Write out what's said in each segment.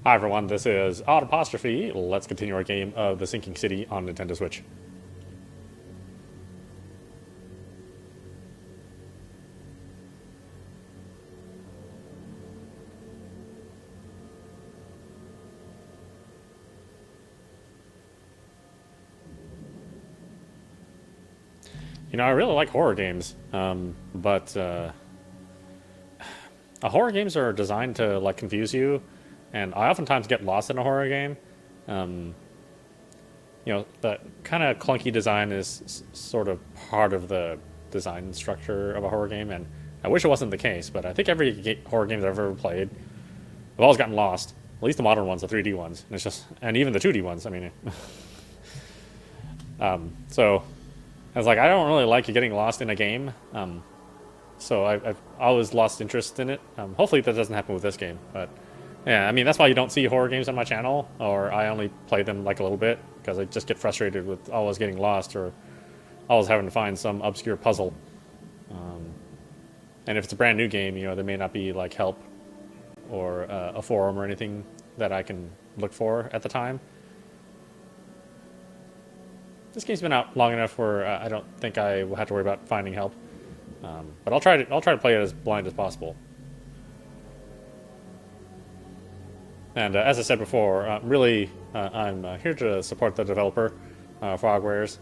Hi everyone, this is audap. Let's continue our game of The Sinking City on Nintendo Switch. You know, I really like horror games, but horror games are designed to like confuse you, and I oftentimes get lost in a horror game. You know, the kind of clunky design is sort of part of the design structure of a horror game, and I wish it wasn't the case, but I think every horror game I've ever played, I've always gotten lost. At least the modern ones, the 3D ones, and it's just, and even the 2D ones. I mean, so I was like, I don't really like getting lost in a game, so I've always lost interest in it. Hopefully that doesn't happen with this game, but yeah, I mean, that's why you don't see horror games on my channel, or I only play them like a little bit, because I just get frustrated with always getting lost, or always having to find some obscure puzzle. And if it's a brand new game, you know, there may not be like help or a forum or anything that I can look for at the time. This game's been out long enough where I don't think I will have to worry about finding help. But I'll try to play it as blind as possible. And as I said before, really, I'm here to support the developer, Frogwares,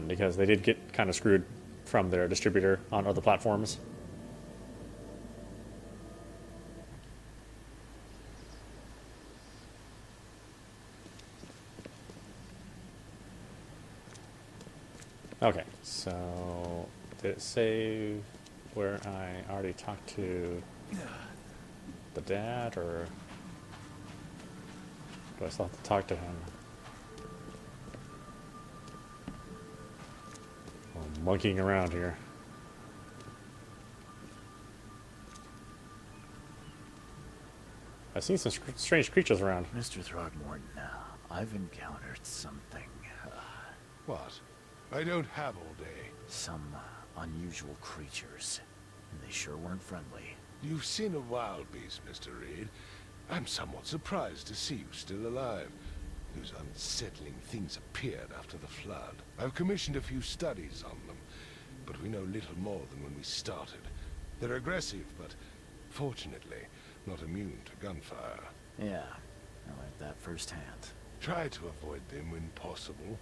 because they did get kind of screwed from their distributor on other platforms. Okay, so did it save where I already talked to the dad, or do I still have to talk to him? I'm monkeying around here. I've seen some strange creatures around. Mr. Throgmorton, I've encountered something. What? I don't have all day. Some unusual creatures. And they sure weren't friendly. You've seen a wild beast, Mr. Reed. I'm somewhat surprised to see you still alive. Those unsettling things appeared after the flood. I've commissioned a few studies on them, but we know little more than when we started. They're aggressive, but fortunately not immune to gunfire. Yeah, I learned that firsthand. Try to avoid them when possible.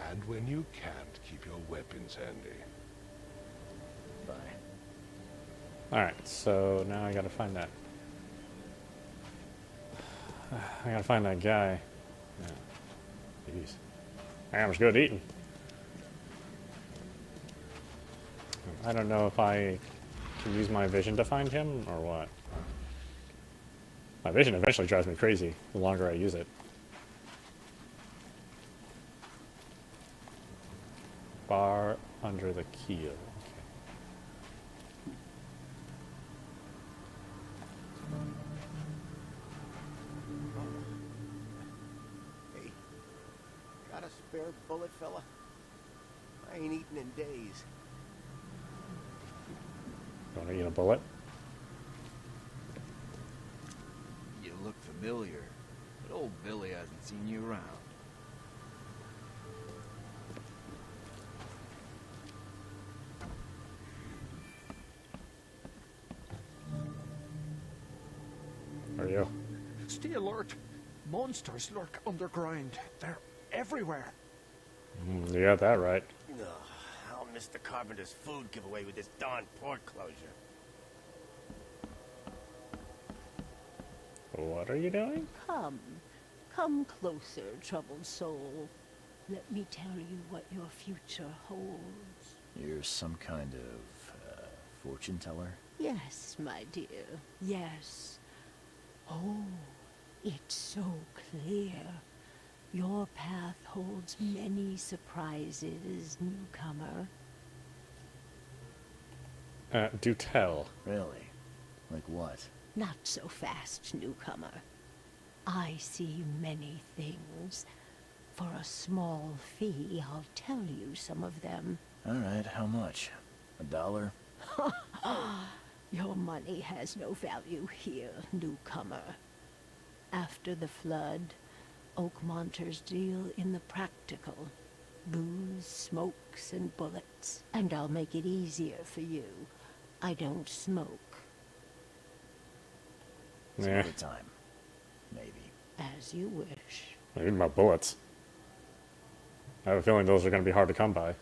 And when you can't, keep your weapons handy. Bye. Alright, so now I gotta find that. I gotta find that guy. Yeah. Jeez. That was good eating. I don't know if I can use my vision to find him, or what. My vision eventually drives me crazy the longer I use it. Bar under the keel. Hey, got a spare bullet, fella? I ain't eaten in days. You want to eat a bullet? You look familiar, but old Billy hasn't seen you around. Are you? Stay alert. Monsters lurk underground. They're everywhere. You got that right. Ugh, I'll miss the carpenter's food giveaway with this darn port closure. What are you doing? Come closer, troubled soul. Let me tell you what your future holds. You're some kind of, fortune teller? Yes, my dear, yes. Oh, it's so clear. Your path holds many surprises, newcomer. Do tell. Really? Like what? Not so fast, newcomer. I see many things. For a small fee, I'll tell you some of them. Alright, how much? $1? Your money has no value here, newcomer. After the flood, Oakmonters deal in the practical. Booze, smokes, and bullets. And I'll make it easier for you. I don't smoke. Some Yeah. other time. Maybe. As you wish. I need my bullets. I have a feeling those are going to be hard to come by.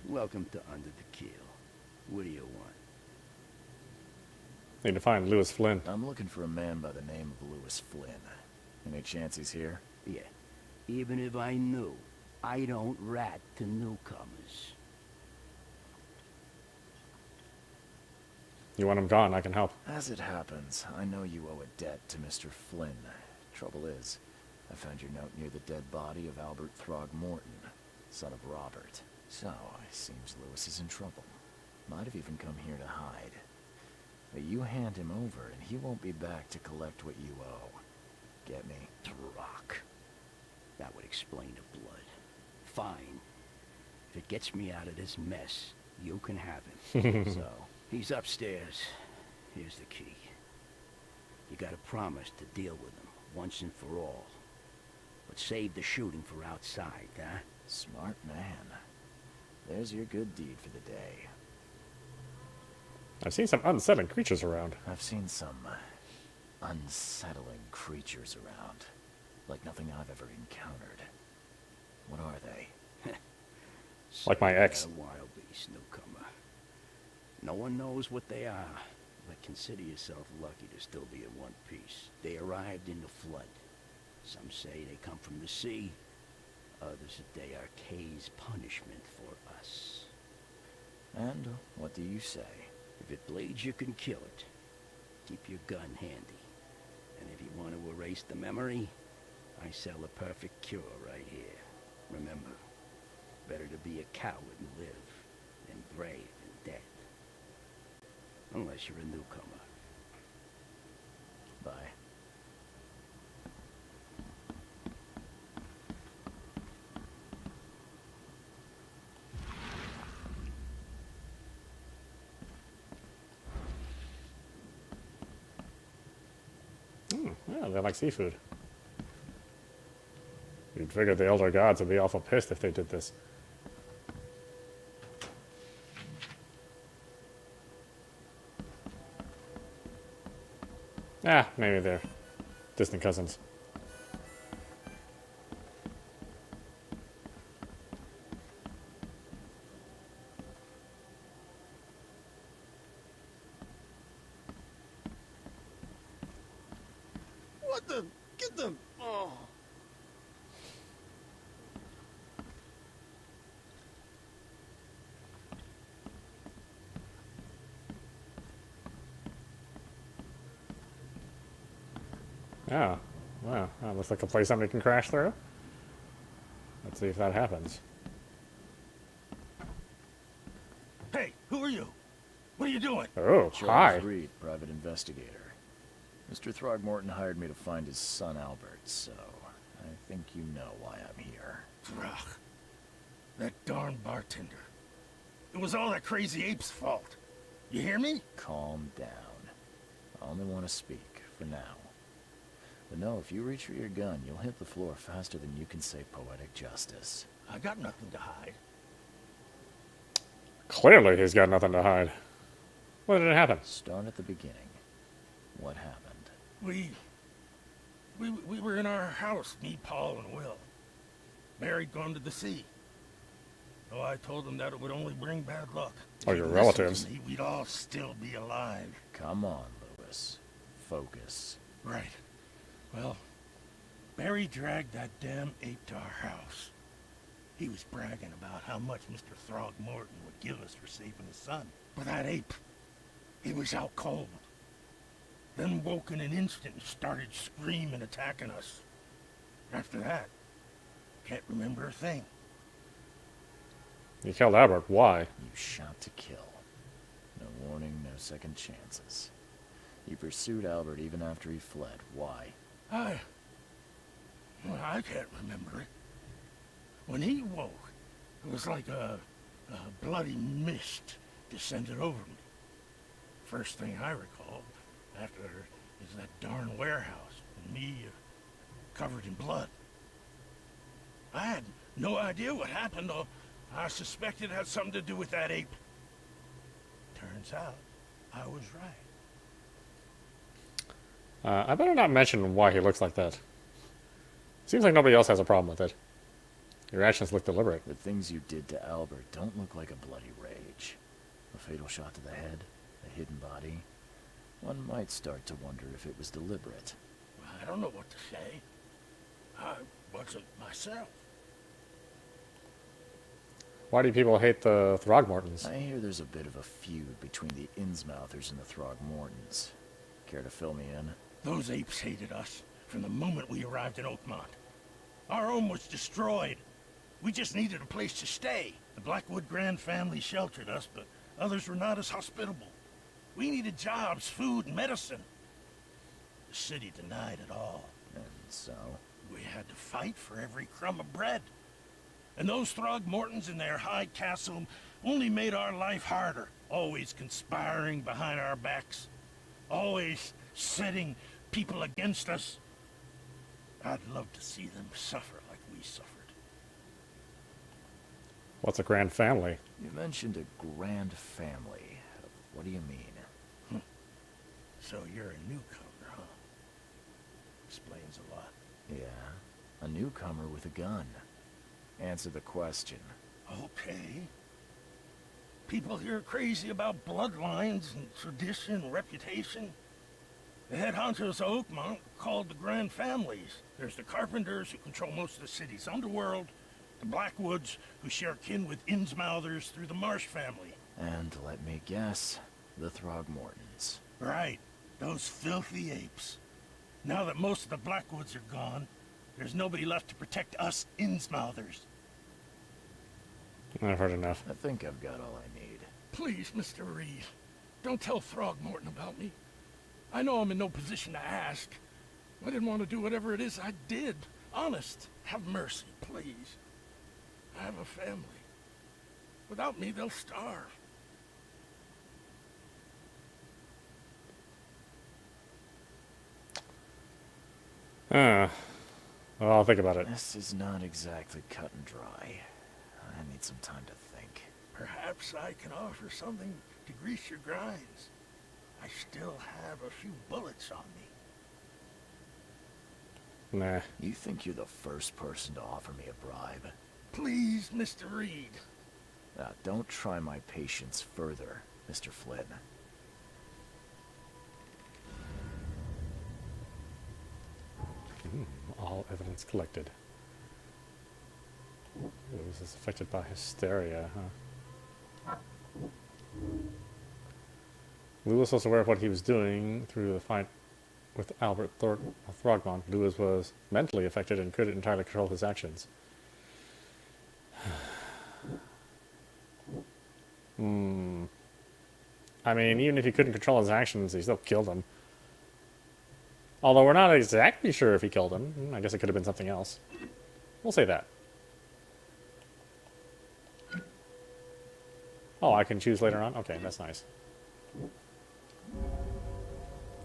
Welcome to Under the Keel. What do you want? Need to find Lewis Flynn. I'm looking for a man by the name of Lewis Flynn. Any chance he's here? Yeah, even if I knew, I don't rat to newcomers. You want him gone, I can help. As it happens, I know you owe a debt to Mr. Flynn. Trouble is, I found your note near the dead body of Albert Throgmorton, son of Robert. So, it seems Lewis is in trouble. Might have even come here to hide. But you hand him over, and he won't be back to collect what you owe. Get me? Rock. That would explain the blood. Fine. If it gets me out of this mess, you can have him. So, he's upstairs. Here's the key. You gotta promise to deal with him, once and for all. But save the shooting for outside, huh? Smart man. There's your good deed for the day. I've seen some unsettling creatures around. I've seen some unsettling creatures around. Like nothing I've ever encountered. What are they? Like my ex. A wild beast, newcomer. No one knows what they are, but consider yourself lucky to still be in one piece. They arrived in the flood. Some say they come from the sea. Others that they are Kay's punishment for us. And what do you say? If it bleeds, you can kill it. Keep your gun handy. And if you want to erase the memory, I sell a perfect cure right here. Remember, better to be a coward and live than brave and dead. Unless you're a newcomer. Bye. Yeah, they like seafood. You'd figure the elder gods would be awful pissed if they did this. Ah, maybe they're distant cousins. What the? Get them! Oh. Oh, wow. That looks like a place somebody can crash through. Let's see if that happens. Hey, who are you? What are you doing? Oh, Charles hi. Reed, private investigator. Mr. Throgmorton hired me to find his son Albert, so I think you know why I'm here. Ugh. That darn bartender. It was all that crazy ape's fault. You hear me? Calm down. I only want to speak, for now. But no, if you reach for your gun, you'll hit the floor faster than you can say poetic justice. I got nothing to hide. Clearly he's got nothing to hide. What did it happen? Start at the beginning. What happened? We were in our house, me, Paul, and Will. Mary'd gone to the sea. So I told them that it would only bring bad luck. Oh, If your he'd listened relatives. to me, we'd all still be alive. Come on, Lewis. Focus. Right. Well, Barry dragged that damn ape to our house. He was bragging about how much Mr. Throgmorton would give us for saving his son. But that ape, he was out cold. Then woke in an instant and started screaming, attacking us. After that, can't remember a thing. You killed Albert. Why? You shot to kill. No warning, no second chances. You pursued Albert even after he fled. Why? I can't remember it. When he woke, it was like a A bloody mist descended over me. First thing I recall after is that darn warehouse and me covered in blood. I had no idea what happened, though. I suspected it had something to do with that ape. Turns out, I was right. I better not mention why he looks like that. Seems like nobody else has a problem with it. Your actions look deliberate. The things you did to Albert don't look like a bloody rage. A fatal shot to the head, a hidden body. One might start to wonder if it was deliberate. I don't know what to say. I wasn't myself. Why do people hate the Throgmortons? I hear there's a bit of a feud between the Innsmouthers and the Throgmortons. Care to fill me in? Those apes hated us from the moment we arrived in Oakmont. Our home was destroyed. We just needed a place to stay. The Blackwood Grand family sheltered us, but others were not as hospitable. We needed jobs, food, and medicine. The city denied it all. And so? We had to fight for every crumb of bread. And those Throgmortons in their high castle only made our life harder, always conspiring behind our backs, always setting people against us. I'd love to see them suffer like we suffered. What's a grand family? You mentioned a grand family. What do you mean? So you're a newcomer, huh? Explains a lot. Yeah, a newcomer with a gun. Answer the question. Okay. People here are crazy about bloodlines and tradition and reputation. The head honchos of Oakmont are called the Grand Families. There's the Carpenters, who control most of the city's underworld, the Blackwoods, who share kin with Innsmouthers through the Marsh family. And let me guess, the Throgmortons. Right, those filthy apes. Now that most of the Blackwoods are gone, there's nobody left to protect us Innsmouthers. I've heard enough. I think I've got all I need. Please, Mr. Reed, don't tell Throgmorton about me. I know I'm in no position to ask. I didn't want to do whatever it is I did. Honest, have mercy, please. I have a family. Without me, they'll starve. Well, I'll think about it. This is not exactly cut and dry. I need some time to think. Perhaps I can offer something to grease your grinds. I still have a few bullets on me. Nah. You think you're the first person to offer me a bribe? Please, Mr. Reed. Now, don't try my patience further, Mr. Flynn. All evidence collected. Lewis is affected by hysteria, huh? Lewis was aware of what he was doing through the fight with Albert Throgmont. Lewis was mentally affected and couldn't entirely control his actions. I mean, even if he couldn't control his actions, he still killed him. Although we're not exactly sure if he killed him. I guess it could have been something else. We'll say that. Oh, I can choose later on? Okay, that's nice.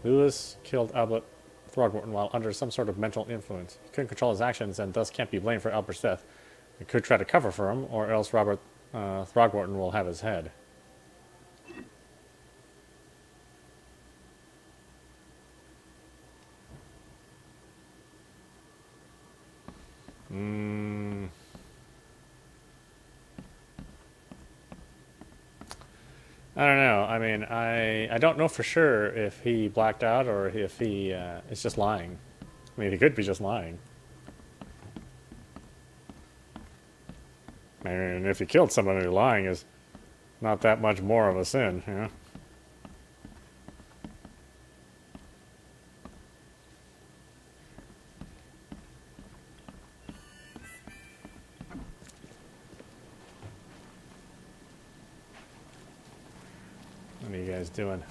Lewis killed Albert Throgmorton while under some sort of mental influence. He couldn't control his actions and thus can't be blamed for Albert's death. He could try to cover for him, or else Robert Throgmorton will have his head. I don't know. I mean, I don't know for sure if he blacked out or if he is just lying. I mean, he could be just lying. And if he killed somebody, lying is not that much more of a sin, you know? What are you guys doing?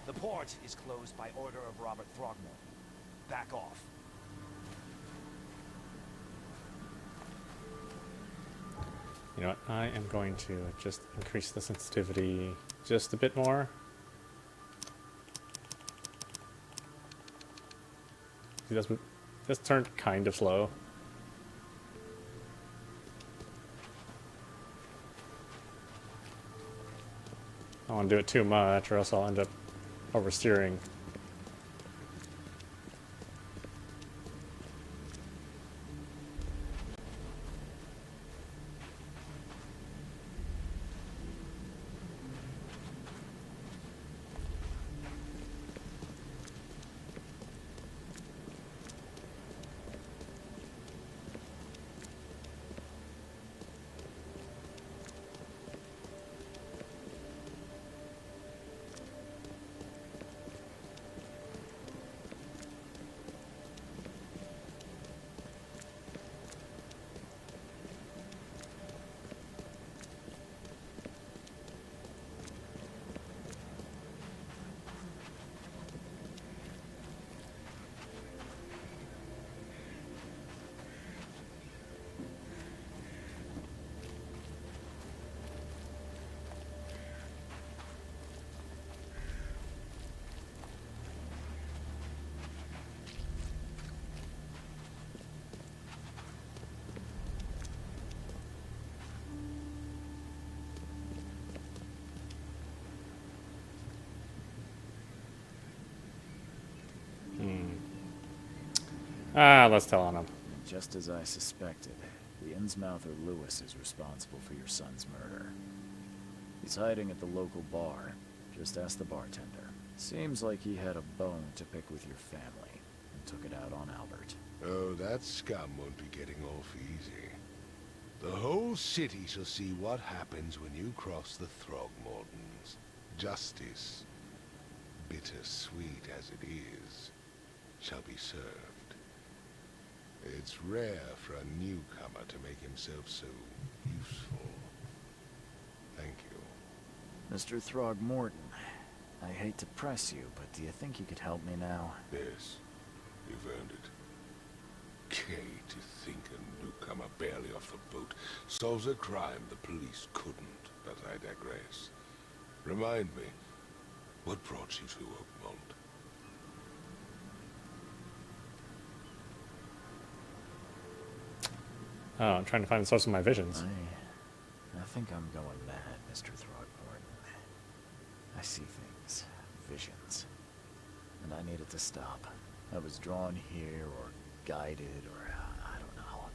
The port is closed by order of Robert Throgmorton. Back off. You know what? I am going to just increase the sensitivity just a bit more. See, this turned kind of slow. I don't want to do it too much, or else I'll end up oversteering. Let's tell on him. Just as I suspected, the Innsmouther Lewis is responsible for your son's murder. He's hiding at the local bar. Just ask the bartender. Seems like he had a bone to pick with your family and took it out on Albert. Oh, that scum won't be getting off easy. The whole city shall see what happens when you cross the Throgmortons. Justice, bittersweet as it is, shall be served. It's rare for a newcomer to make himself so useful. Thank you. Mr. Throgmorton, I hate to press you, but do you think you could help me now? Yes, you've earned it. Kay, to think a newcomer barely off the boat solves a crime the police couldn't, but I digress. Remind me, what brought you to Oakmont? Oh, I'm trying to find the source of my visions. I think I'm going mad, Mr. Throgmorton. I see things, visions, and I needed to stop. I was drawn here, or guided, or I don't know.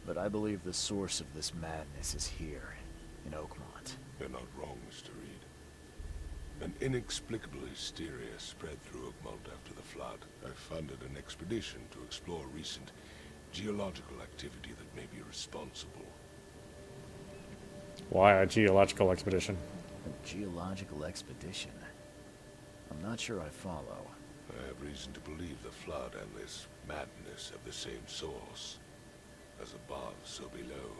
But I believe the source of this madness is here, in Oakmont. You're not wrong, Mr. Reed. An inexplicable hysteria spread through Oakmont after the flood. I funded an expedition to explore recent geological activity that may be responsible. Why a geological expedition? A geological expedition? I'm not sure I follow. I have reason to believe the flood and this madness have the same source. As above, so below.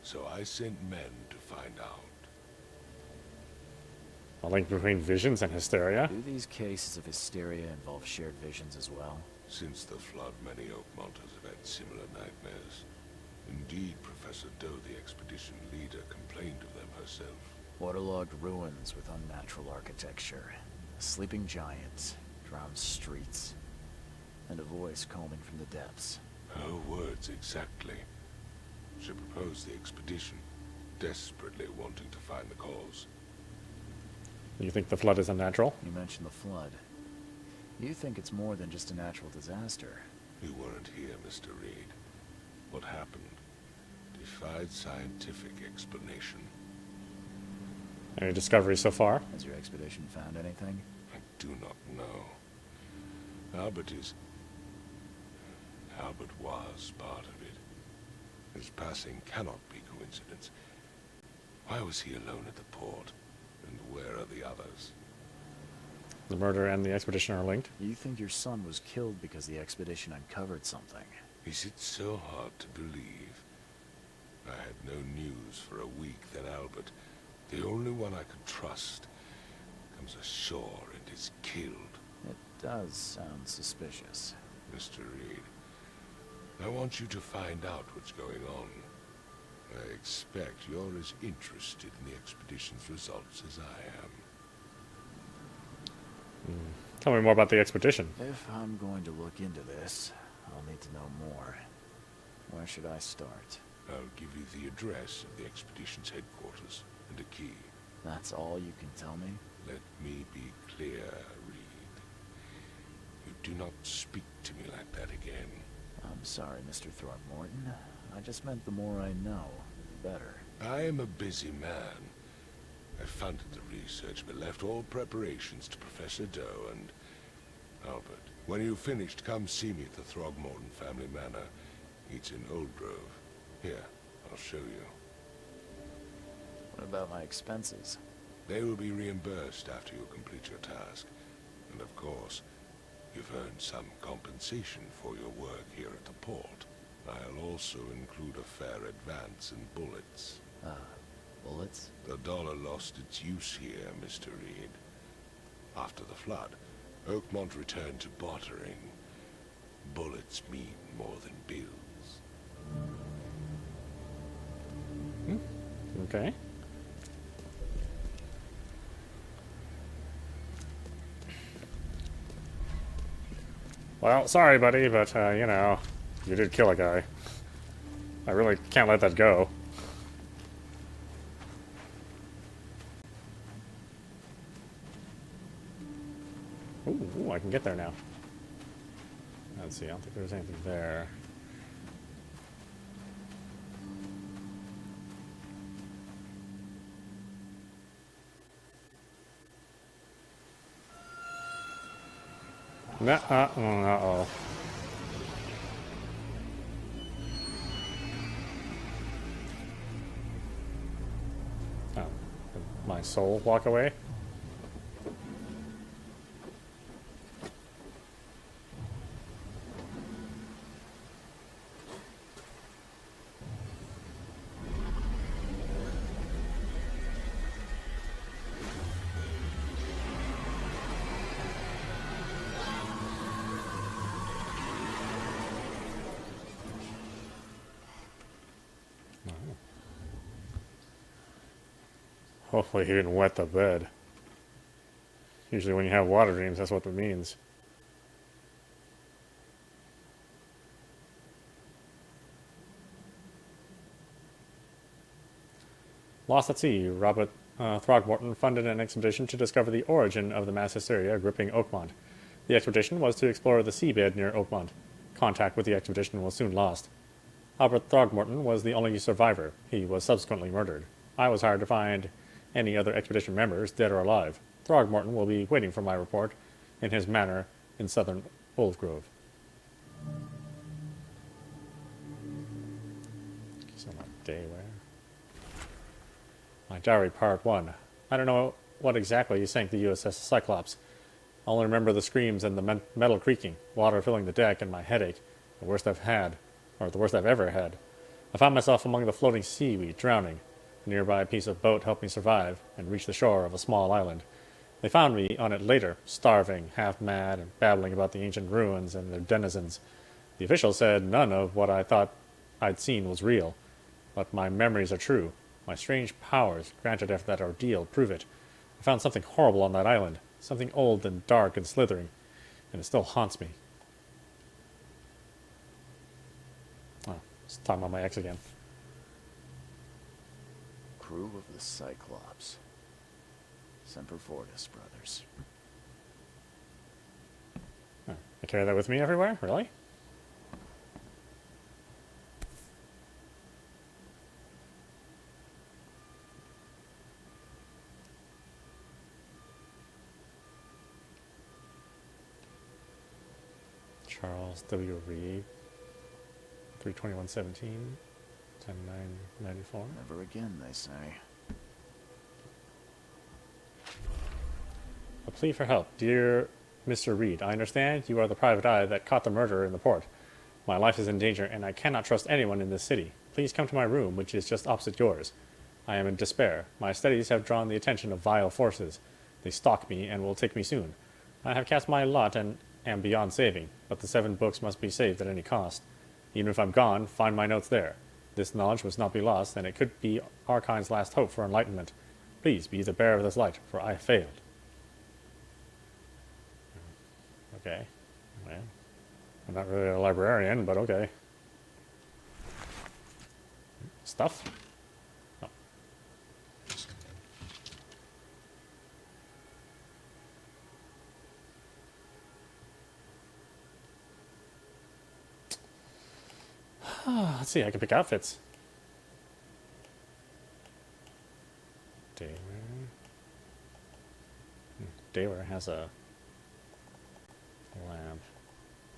So I sent men to find out. A link between visions and hysteria? Do these cases of hysteria involve shared visions as well? Since the flood, many Oakmonters have had similar nightmares. Indeed, Professor Doe, the expedition leader, complained of them herself. Waterlogged ruins with unnatural architecture, a sleeping giant, drowned streets, and a voice calling from the depths. Her words exactly. She proposed the expedition, desperately wanting to find the cause. You think the flood is unnatural? You mentioned the flood. You think it's more than just a natural disaster. You weren't here, Mr. Reed. What happened defied scientific explanation. Any discoveries so far? Has your expedition found anything? I do not know. Albert was part of it. His passing cannot be coincidence. Why was he alone at the port? And where are the others? The murder and the expedition are linked? You think your son was killed because the expedition uncovered something? Is it so hard to believe? I had no news for a week. Then Albert, the only one I could trust, comes ashore and is killed. It does sound suspicious. Mr. Reed, I want you to find out what's going on. I expect you're as interested in the expedition's results as I am. Tell me more about the expedition. If I'm going to look into this, I'll need to know more. Where should I start? I'll give you the address of the expedition's headquarters and a key. That's all you can tell me? Let me be clear, Reed. You do not speak to me like that again. I'm sorry, Mr. Throckmorton. I just meant the more I know, the better. I am a busy man. I funded the research, but left all preparations to Professor Doe and Albert. When you've finished, come see me at the Throgmorton family manor. It's in Old Grove. Here, I'll show you. What about my expenses? They will be reimbursed after you complete your task. And of course, you've earned some compensation for your work here at the port. I'll also include a fair advance in bullets. Bullets? The dollar lost its use here, Mr. Reed. After the flood, Oakmont returned to bartering. Bullets mean more than bills. Okay. Well, sorry, buddy, but, you know, you did kill a guy. I really can't let that go. Ooh, I can get there now. Let's see, I don't think there's anything there. Uh-oh. Oh, did my soul walk away? Hopefully he didn't wet the bed. Usually when you have water dreams, that's what it means. Lost at sea, Robert Throgmorton funded an expedition to discover the origin of the mass hysteria gripping Oakmont. The expedition was to explore the seabed near Oakmont. Contact with the expedition was soon lost. Albert Throgmorton was the only survivor. He was subsequently murdered. I was hired to find any other expedition members, dead or alive. Throgmorton will be waiting for my report in his manor in southern Old Grove. So my day where? My diary, part 1. I don't know what exactly sank the USS Cyclops. I only remember the screams and the metal creaking, water filling the deck, and my headache, the worst I've ever had. I found myself among the floating seaweed, drowning. A nearby piece of boat helped me survive and reach the shore of a small island. They found me on it later, starving, half-mad, and babbling about the ancient ruins and their denizens. The officials said none of what I thought I'd seen was real, but my memories are true. My strange powers, granted after that ordeal, prove it. I found something horrible on that island, something old and dark and slithering, and it still haunts me. Oh, it's talking about my ex again. Crew of the Cyclops. Semper Fortis, brothers. Oh, I carry that with me everywhere? Really? Charles W. Reed, 32117, 10994. Never again, they say. A plea for help. Dear Mr. Reed, I understand you are the private eye that caught the murderer in the port. My life is in danger, and I cannot trust anyone in this city. Please come to my room, which is just opposite yours. I am in despair. My studies have drawn the attention of vile forces. They stalk me and will take me soon. I have cast my lot and am beyond saving, but the 7 books must be saved at any cost. Even if I'm gone, find my notes there. This knowledge must not be lost, and it could be our kind's last hope for enlightenment. Please be the bearer of this light, for I failed. Okay. Well, I'm not really a librarian, but okay. Stuff? No. Let's see, I can pick outfits. Daywear has a lamp.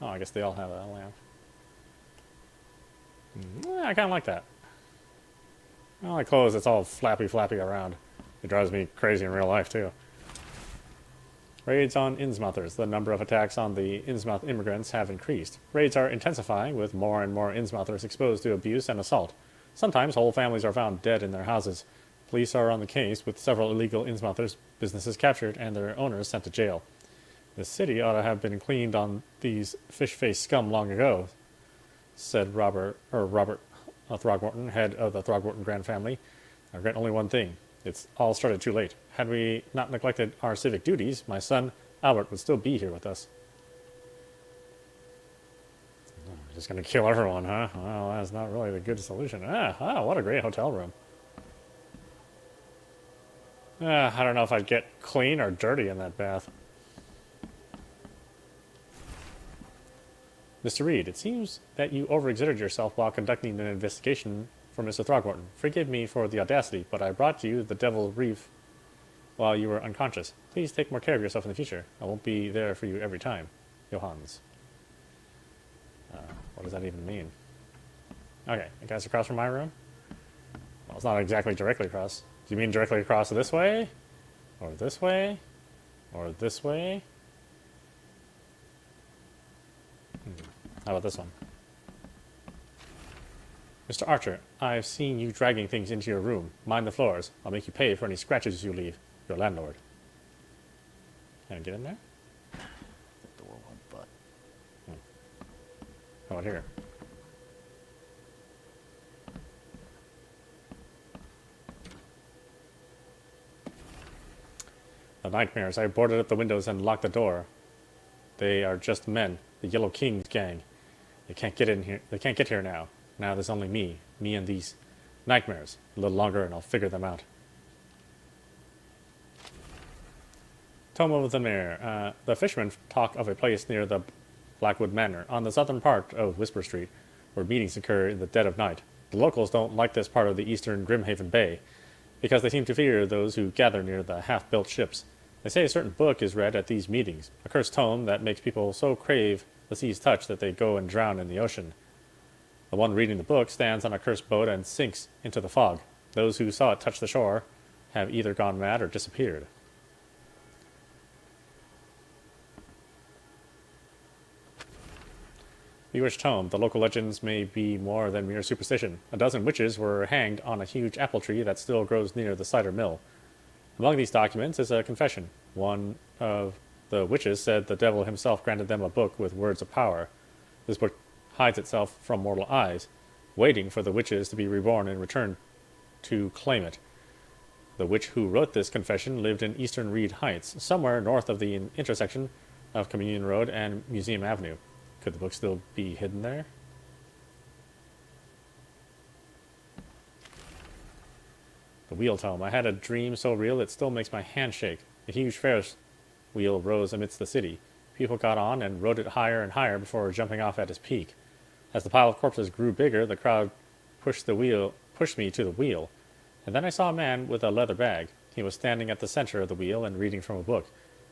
Oh, I guess they all have a lamp. I kind of like that. I don't like clothes that's all flappy around. It drives me crazy in real life, too. Raids on Innsmouthers. The number of attacks on the Innsmouth immigrants have increased. Raids are intensifying, with more and more Innsmouthers exposed to abuse and assault. Sometimes whole families are found dead in their houses. Police are on the case, with several illegal Innsmouthers businesses captured and their owners sent to jail. The city ought to have been cleaned on these fish-faced scum long ago, said Robert Throgmorton, head of the Throgmorton Grand family. I regret only one thing. It's all started too late. Had we not neglected our civic duties, my son, Albert, would still be here with us. Just gonna kill everyone, huh? Well, that's not really the good solution. What a great hotel room. I don't know if I'd get clean or dirty in that bath. Mr. Reed, it seems that you overexerted yourself while conducting an investigation for Mr. Throgmorton. Forgive me for the audacity, but I brought you the Devil Reef while you were unconscious. Please take more care of yourself in the future. I won't be there for you every time. Johannes. What does that even mean? Okay, you guys across from my room? Well, it's not exactly directly across. Do you mean directly across this way? Or this way? Or this way? How about this one? Mr. Archer, I've seen you dragging things into your room. Mind the floors. I'll make you pay for any scratches you leave. Your landlord. Can I get in there? The door won't budge. How about here? The nightmares. I boarded up the windows and locked the door. They are just men. The Yellow King's gang. They can't get in here. They can't get here now. Now there's only me. Me and these nightmares. A little longer and I'll figure them out. Tome of the Mayor. The fishermen talk of a place near the Blackwood Manor, on the southern part of Whisper Street, where meetings occur in the dead of night. The locals don't like this part of the eastern Grimhaven Bay, because they seem to fear those who gather near the half-built ships. They say a certain book is read at these meetings, a cursed tome that makes people so crave the sea's touch that they go and drown in the ocean. The one reading the book stands on a cursed boat and sinks into the fog. Those who saw it touch the shore have either gone mad or disappeared. Bewitched Tome. The local legends may be more than mere superstition. A dozen witches were hanged on a huge apple tree that still grows near the cider mill. Among these documents is a confession. One of the witches said the devil himself granted them a book with words of power. This book hides itself from mortal eyes, waiting for the witches to be reborn and return to claim it. The witch who wrote this confession lived in Eastern Reed Heights, somewhere north of the intersection of Communion Road and Museum Avenue. Could the book still be hidden there? The Wheel Tome. I had a dream so real it still makes my hand shake. A huge Ferris wheel rose amidst the city. People got on and rode it higher and higher before jumping off at its peak. As the pile of corpses grew bigger, the crowd pushed me to the wheel. And then I saw a man with a leather bag. He was standing at the center of the wheel and reading from a book.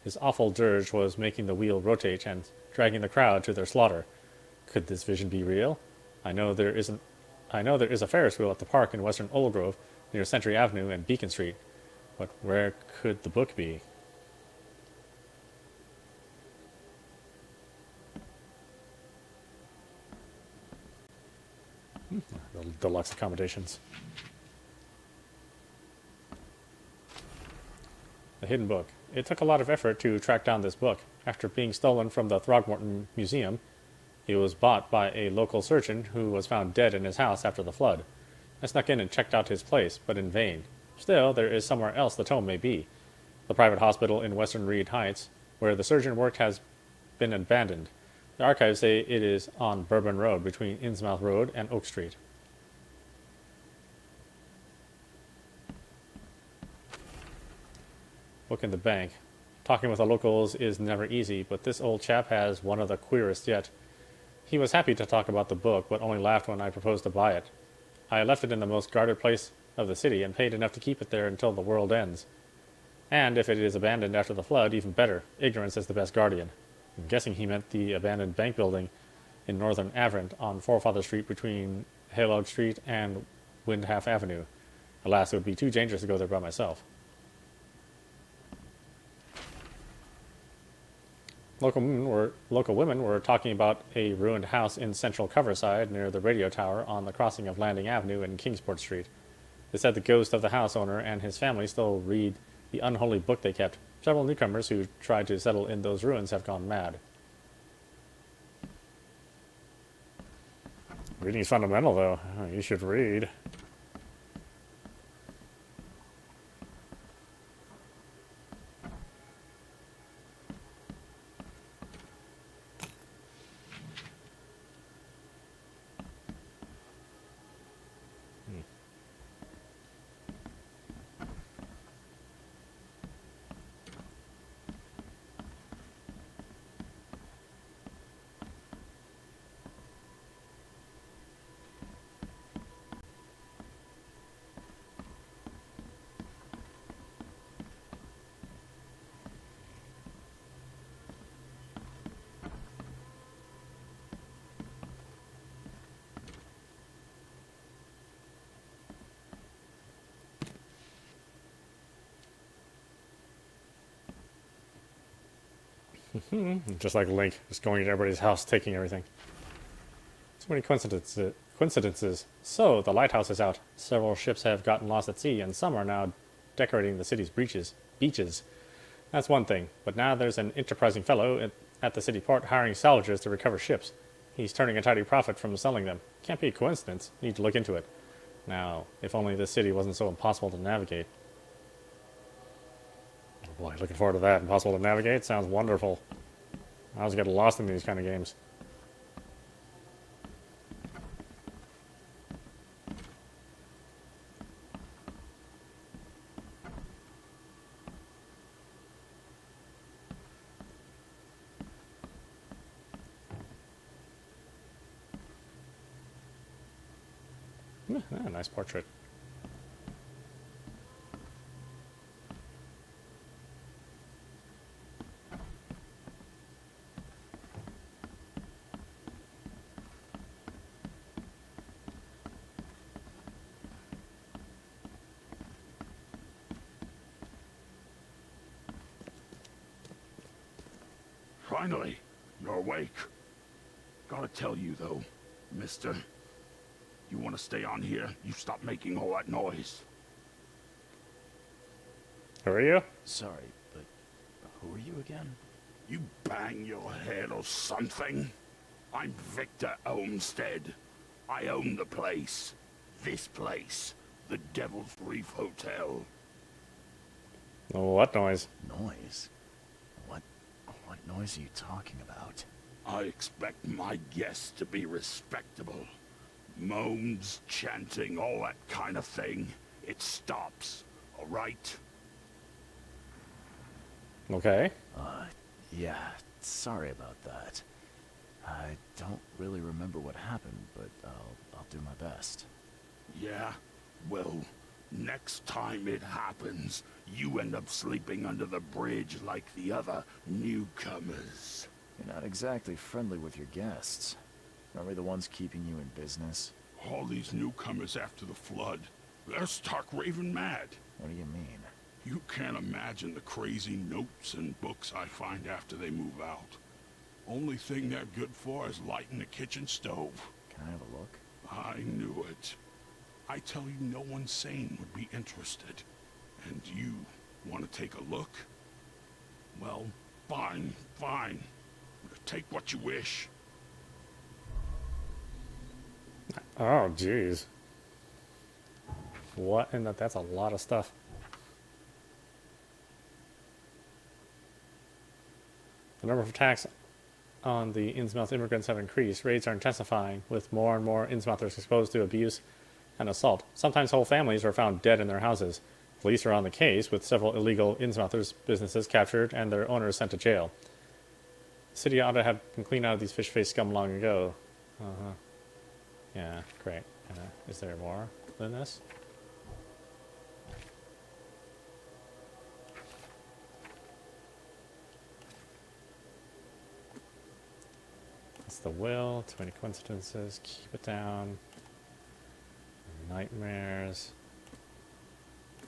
His awful dirge was making the wheel rotate and dragging the crowd to their slaughter. Could this vision be real? I know there is a Ferris wheel at the park in Western Old Grove, near Century Avenue and Beacon Street. But where could the book be? The deluxe accommodations. The hidden book. It took a lot of effort to track down this book. After being stolen from the Throgmorton Museum, it was bought by a local surgeon who was found dead in his house after the flood. I snuck in and checked out his place, but in vain. Still, there is somewhere else the tome may be. The private hospital in Western Reed Heights, where the surgeon worked, has been abandoned. The archives say it is on Bourbon Road, between Innsmouth Road and Oak Street. Book in the bank. Talking with the locals is never easy, but this old chap has one of the queerest yet. He was happy to talk about the book, but only laughed when I proposed to buy it. I left it in the most guarded place of the city and paid enough to keep it there until the world ends. And if it is abandoned after the flood, even better. Ignorance is the best guardian. I'm guessing he meant the abandoned bank building in northern Averant on Forefather Street between Haylog Street and Windhalf Avenue. Alas, it would be too dangerous to go there by myself. Local women were talking about a ruined house in central Coverside near the radio tower on the crossing of Landing Avenue and Kingsport Street. They said the ghost of the house owner and his family still read the unholy book they kept. Several newcomers who tried to settle in those ruins have gone mad. Reading is fundamental, though. Oh, you should read. Just like Link, just going to everybody's house, taking everything. So many coincidences. So, the lighthouse is out. Several ships have gotten lost at sea, and some are now decorating the city's beaches. That's one thing. But now there's an enterprising fellow at the city port hiring salvagers to recover ships. He's turning a tidy profit from selling them. Can't be a coincidence. Need to look into it. Now, if only this city wasn't so impossible to navigate. Oh boy, looking forward to that. Impossible to navigate? Sounds wonderful. I was getting lost in these kind of games. Nice portrait. Finally, you're awake. Gotta tell you though, mister, you want to stay on here, you stop making all that noise. Who are you? Sorry, but who are you again? You bang your head or something? I'm Victor Olmsted. I own the place. This place. The Devil's Reef Hotel. What noise? Noise? What noise are you talking about? I expect my guests to be respectable. Moans, chanting, all that kind of thing. It stops, all right? Okay. Yeah, sorry about that. I don't really remember what happened, but I'll do my best. Yeah? Well, next time it happens, you end up sleeping under the bridge like the other newcomers. You're not exactly friendly with your guests. Are we the ones keeping you in business? All these newcomers after the flood, they're stark raving mad. What do you mean? You can't imagine the crazy notes and books I find after they move out. Only thing they're good for is lighting the kitchen stove. Can I have a look? I knew it. I tell you, no one sane would be interested. And you want to take a look? Well, fine. Take what you wish. Oh, jeez. What in the... That's a lot of stuff. The number of attacks on the Innsmouth immigrants have increased. Raids are intensifying, with more and more Innsmouthers exposed to abuse and assault. Sometimes whole families are found dead in their houses. Police are on the case, with several illegal Innsmouthers' businesses captured and their owners sent to jail. The city ought to have been cleaned out of these fish-faced scum long ago. Uh-huh. Yeah, great. Is there more than this? That's the will. Too many coincidences. Keep it down. Nightmares.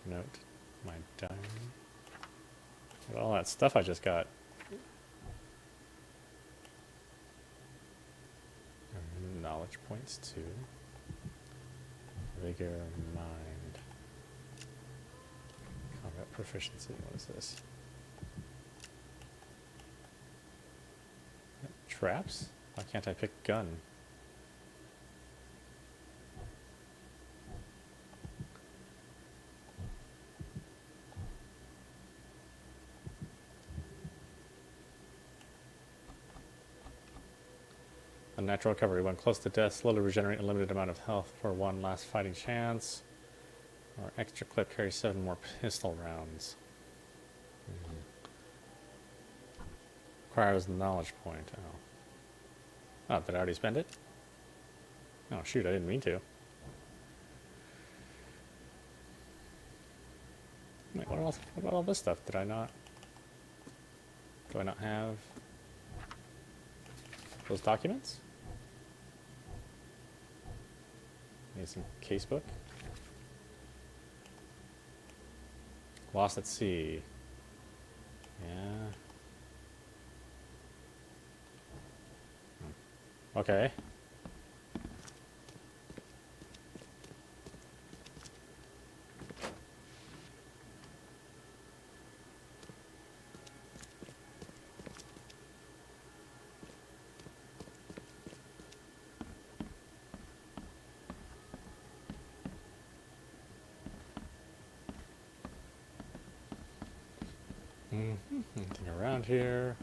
Note my diary. Look at all that stuff I just got. Knowledge points too. Vigor, mind. Combat proficiency. What is this? Traps? Why can't I pick gun? Unnatural recovery. When close to death, slowly regenerate a limited amount of health for one last fighting chance. Or extra clip carries 7 more pistol rounds. Requires the knowledge point. Oh, did I already spend it? Oh shoot, I didn't mean to. Wait, what else? What about all this stuff? Did I not? Do I not have those documents? Need some casebook. Lost at sea. Yeah. Okay. Anything around here?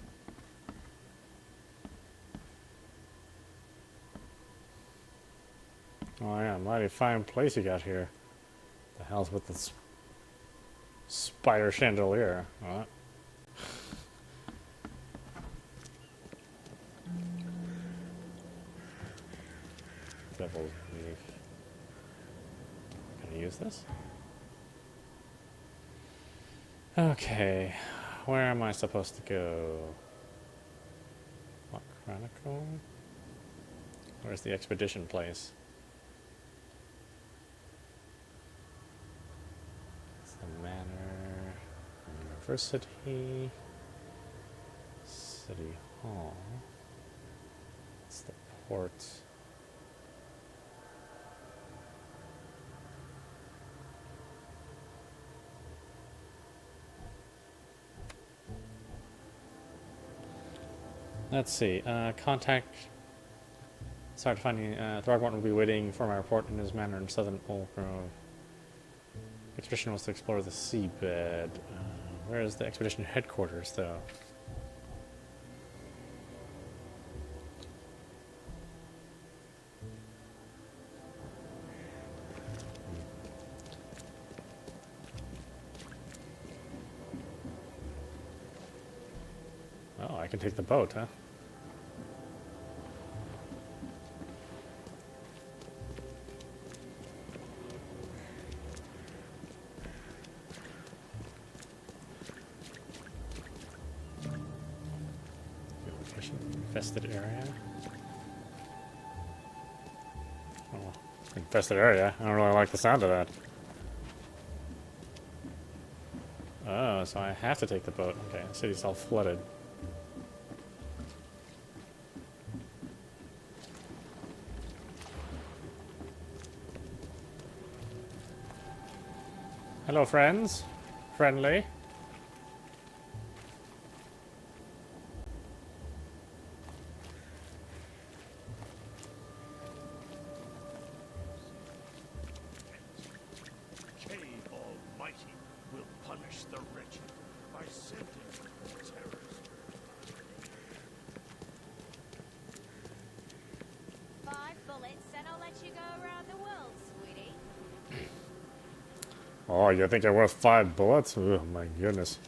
Oh yeah, mighty fine place you got here. The hell's with this spider chandelier? What? Devil's Reef. Can I use this? Okay, where am I supposed to go? What Chronicle? Where's the expedition place? It's the manor, university, city hall. It's the port. Let's see. Contact. Sorry, finding. Throgmorton will be waiting for my report in his manor in southern Old Grove. Expedition was to explore the seabed. Where is the expedition headquarters, though? Oh, I can take the boat, huh? Infested area. Oh, infested area. I don't really like the sound of that. Oh, so I have to take the boat. Okay, the city's all flooded. Hello, friends. Friendly. you go around the world, sweetie. Oh, you think you're worth 5 bullets? Oh my goodness.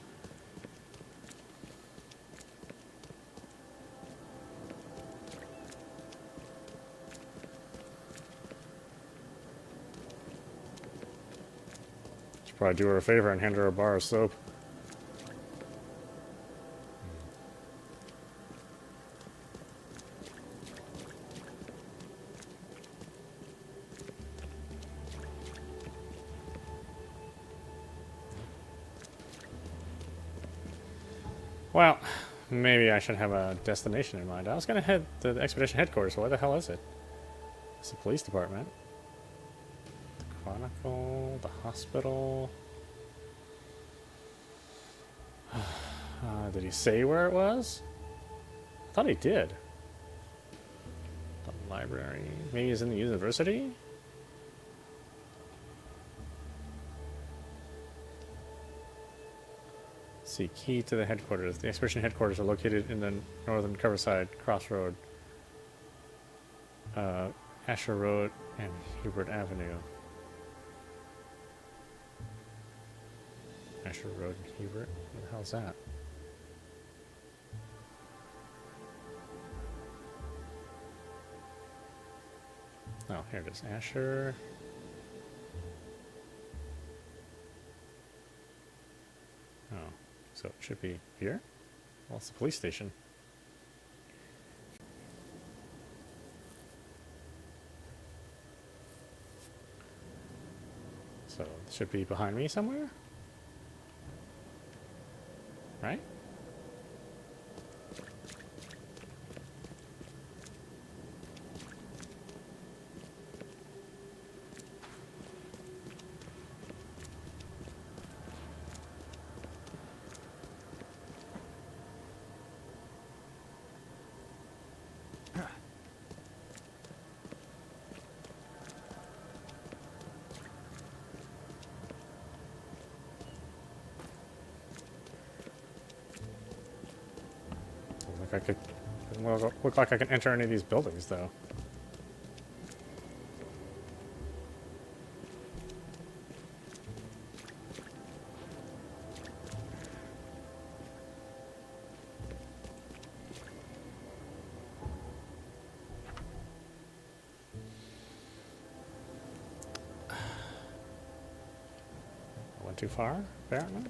Should probably do her a favor and hand her a bar of soap. Well, maybe I should have a destination in mind. I was going to head to the expedition headquarters. Where the hell is it? It's the police department. Chronicle, the hospital. Did he say where it was? I thought he did. The library. Maybe he's in the university? See, key to the headquarters. The expedition headquarters are located in the northern Coverside Crossroad, Asher Road, and Hubert Avenue. Asher Road and Hubert? What the hell's that? Oh, here it is. Asher. Oh. So it should be here? Well, it's the police station. So it should be behind me somewhere? Right? I could, well, look like I can enter any of these buildings, though. I went too far, apparently.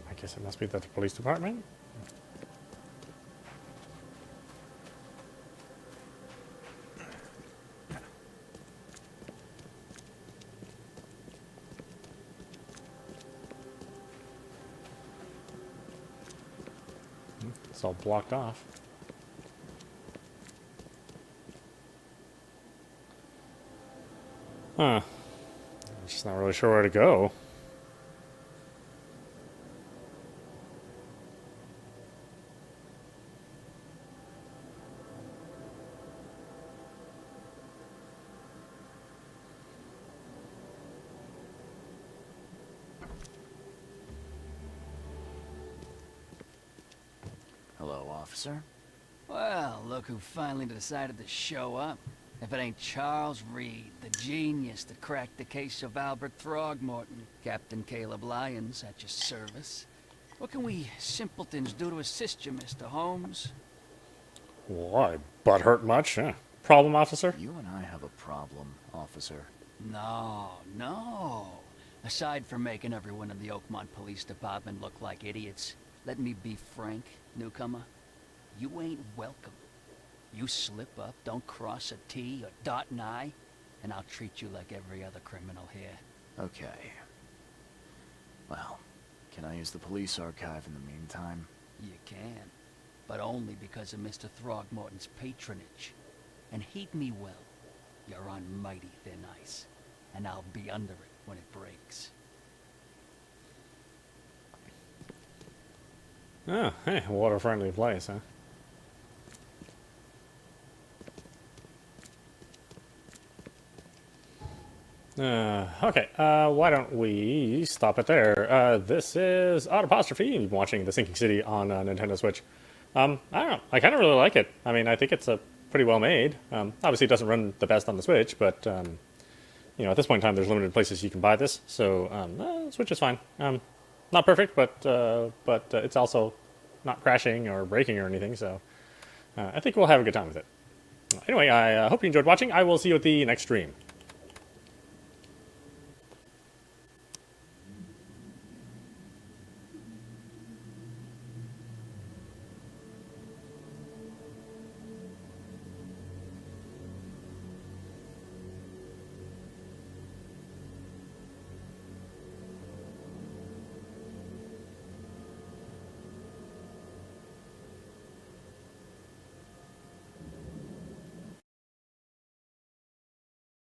I guess it must be the police department. It's all blocked off. Huh. I'm just not really sure where to go. Hello, officer. Well, look who finally decided to show up. If it ain't Charles Reed, the genius that cracked the case of Albert Throgmorton. Captain Caleb Lyons at your service. What can we simpletons do to assist you, Mr. Holmes? Why, butt hurt much? Problem, officer? You and I have a problem, officer. No. Aside from making everyone in the Oakmont Police Department look like idiots, let me be frank, newcomer. You ain't welcome. You slip up, don't cross a T or dot an I, and I'll treat you like every other criminal here. Okay. Well, can I use the police archive in the meantime? You can, but only because of Mr. Throgmorton's patronage. And heed me well, you're on mighty thin ice, and I'll be under it when it breaks. Oh, hey, water-friendly place, huh? Okay, why don't we stop it there? This is audap, watching The Sinking City on Nintendo Switch. I don't know, I kind of really like it. I mean, I think it's a pretty well made. Obviously it doesn't run the best on the Switch, but, you know, at this point in time, there's limited places you can buy this, so, Switch is fine. Not perfect, but it's also not crashing or breaking or anything, so, I think we'll have a good time with it. Anyway, I hope you enjoyed watching. I will see you at the next stream.